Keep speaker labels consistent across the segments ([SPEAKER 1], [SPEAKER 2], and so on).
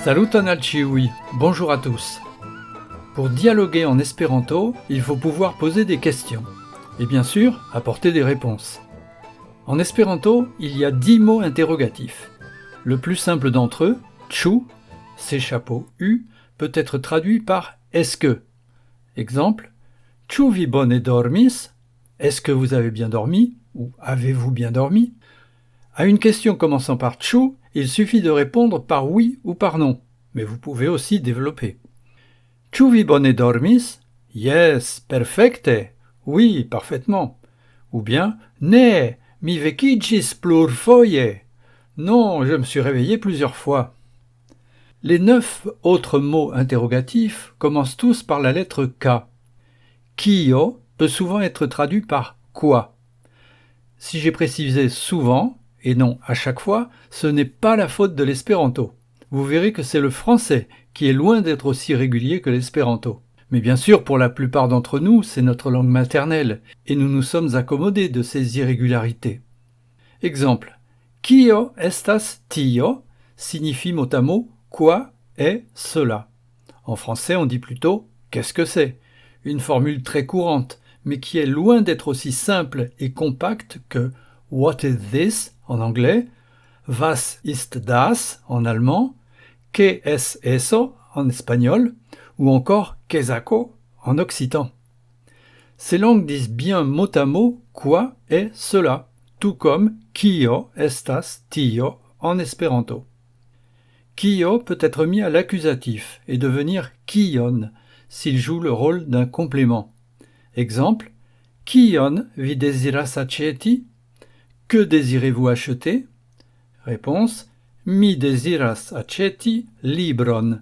[SPEAKER 1] Saluton al ĉiuj, bonjour à tous. Pour dialoguer en espéranto, il faut pouvoir poser des questions. Et bien sûr, apporter des réponses. En espéranto, il y a 10 mots interrogatifs. Le plus simple d'entre eux, ĉu, c'est chapeau U, peut être traduit par est-ce que. Exemple, ĉu vi bone dormis? Est-ce que vous avez bien dormi? Ou avez-vous bien dormi? À une question commençant par ĉu, il suffit de répondre par oui ou par non, mais vous pouvez aussi développer. Ĉu vi bone dormis? Yes, perfecte. Oui, parfaitement. Ou bien ne, mi vekiĝis plurfoje. Non, je me suis réveillé plusieurs fois. Les 9 autres mots interrogatifs commencent tous par la lettre K. Kio peut souvent être traduit par quoi. Si j'ai précisé souvent, et non à chaque fois, ce n'est pas la faute de l'espéranto. Vous verrez que c'est le français qui est loin d'être aussi régulier que l'espéranto. Mais bien sûr, pour la plupart d'entre nous, c'est notre langue maternelle, et nous nous sommes accommodés de ces irrégularités. Exemple, kio estas tio signifie mot à mot quoi est cela. En français, on dit plutôt qu'est-ce que c'est, une formule très courante, mais qui est loin d'être aussi simple et compacte que what is this en anglais, was ist das en allemand, que es eso en espagnol, ou encore quesaco en occitan. Ces langues disent bien mot à mot quoi est cela, tout comme kio estas tio en espéranto. Kio peut être mis à l'accusatif et devenir kion s'il joue le rôle d'un complément. Exemple, kion vi deziras aĉeti? Que désirez-vous acheter? Réponse, mi deziras aĉeti libron.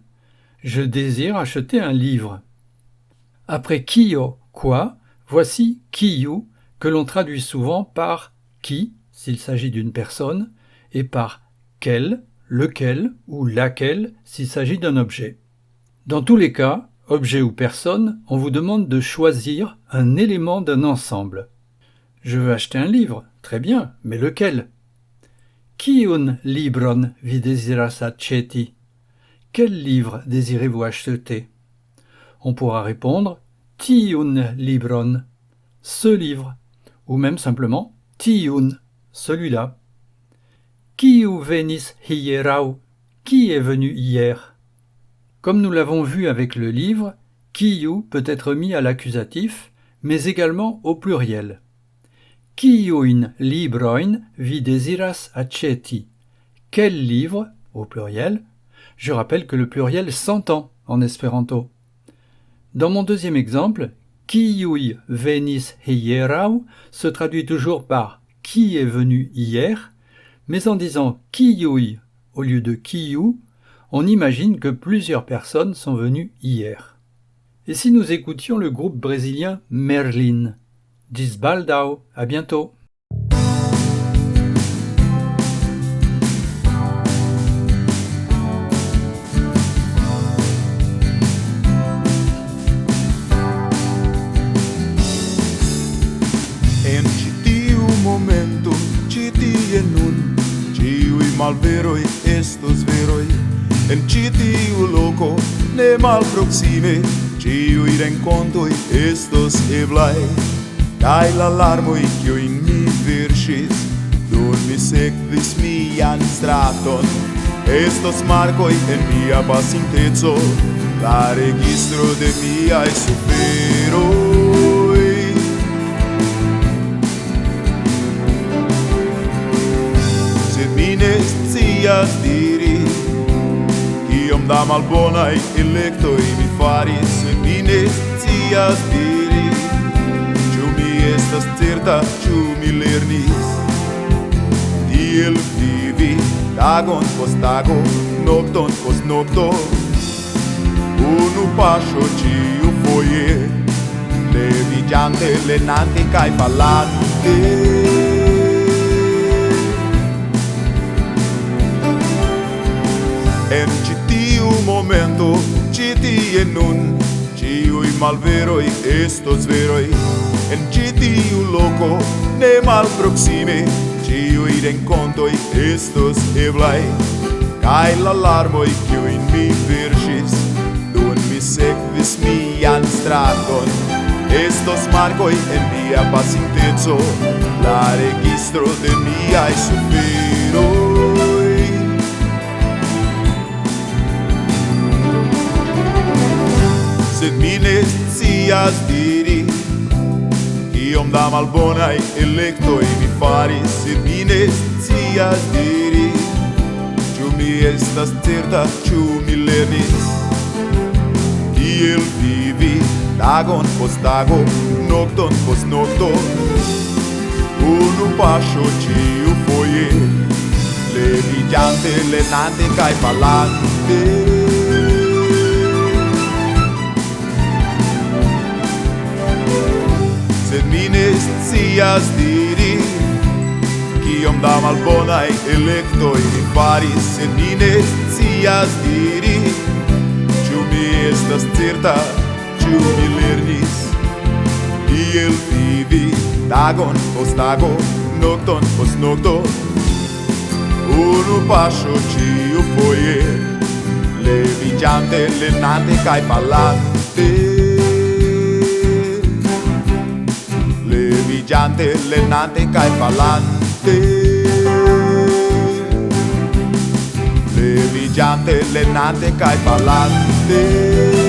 [SPEAKER 1] Je désire acheter un livre. Après kio, quoi, voici kiu, que l'on traduit souvent par qui, s'il s'agit d'une personne, et par quel, lequel ou laquelle, s'il s'agit d'un objet. Dans tous les cas, objet ou personne, on vous demande de choisir un élément d'un ensemble. Je veux acheter un livre, très bien, mais lequel? Kiun libron vi deziras aĉeti? Quel livre désirez-vous acheter? On pourra répondre tiun libron, ce livre, ou même simplement tiun, celui-là. Kiu venis hieraŭ? Qui est venu hier? Comme nous l'avons vu avec le livre, kiu peut être mis à l'accusatif, mais également au pluriel. Kiujn librojn vi deziras aĉeti? Quel livre, au pluriel? Je rappelle que le pluriel s'entend en espéranto. Dans mon deuxième exemple, kiuj venis hieraŭ se traduit toujours par qui est venu hier, mais en disant kiuj au lieu de kiu, on imagine que plusieurs personnes sont venues hier. Et si nous écoutions le groupe brésilien Merlin? Gis baldaŭ, à bientôt.
[SPEAKER 2] En ĉi tiu momento, ĉi tie nun, ĉiuj malveroj estos veroj. En ĉi tiu loko, ne malproksime, ĉiuj renkontoj estos eblaj. Kaj la larmoj, kiujn mi verŝis, dum mi sekvis mian straton, estos markoj en mia pasinteco, la registro de miaj suferoj. Sed mi ne scias diri, kiom da malbonaj elektoj mi faris, sed mi ne scias diri, estas certa, ĉu mi lernis tiel vivi tagon post tago, nokton post nokto, unu paŝo ĉiufoje, leviĝante, lernante kaj falante. En ĉi tiu momento, ĉi tie nun, ĉiuj malveroj estos veroj. En ĉi tiu loko, ne malproksime, ĉiuj renkontoj estos eblaj, kaj la larmoj, kiujn mi verŝis, dum mi sekvis mian straton. Estos marcoi en mia pasinteco, la registro de miaj suferoj. Sed mi ne scias diri, kiom da malbonaj elektoj mi faris. Sed mi ne scias diri, ĉu mi estas certa, ĉu mi lernis kiel vivi tagon post tago, nokton post nokto, unu paŝo ĉiufoje, leviĝante, lernante kaj falante. Sed mi ne scias diri, kiom da malbonaj elektoj mi faris. Sed mi ne scias diri, ĉu mi estas certa, ĉu mi lernis kiel vivi tagon post tago, nokton post nokto, unu paŝo ĉiufoje, leviĝante, lernante kaj falante. Leviĝante, lernante kaj falante. Leviĝante, lernante kaj falante.